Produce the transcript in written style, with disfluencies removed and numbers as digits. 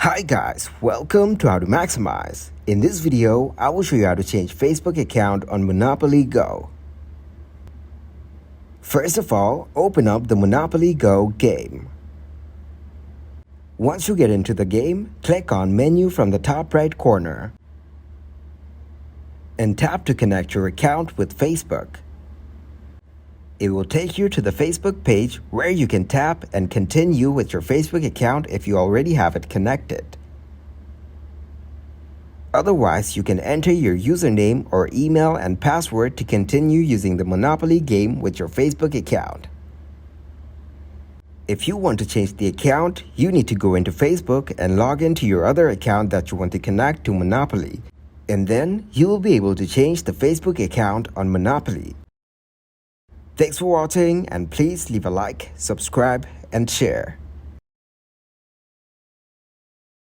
Hi guys, welcome to How to Maximize. In this video, I will show you how to change Facebook account on Monopoly Go. First of all, open up the Monopoly Go game. Once you get into the game, click on Menu from the top right corner and tap to connect your account with Facebook. It will take you to the Facebook page where you can tap and continue with your Facebook account if you already have it connected. Otherwise, you can enter your username or email and password to continue using the Monopoly game with your Facebook account. If you want to change the account, you need to go into Facebook and log into your other account that you want to connect to Monopoly, and then you will be able to change the Facebook account on Monopoly. Thanks for watching, and please leave a like, subscribe, and share.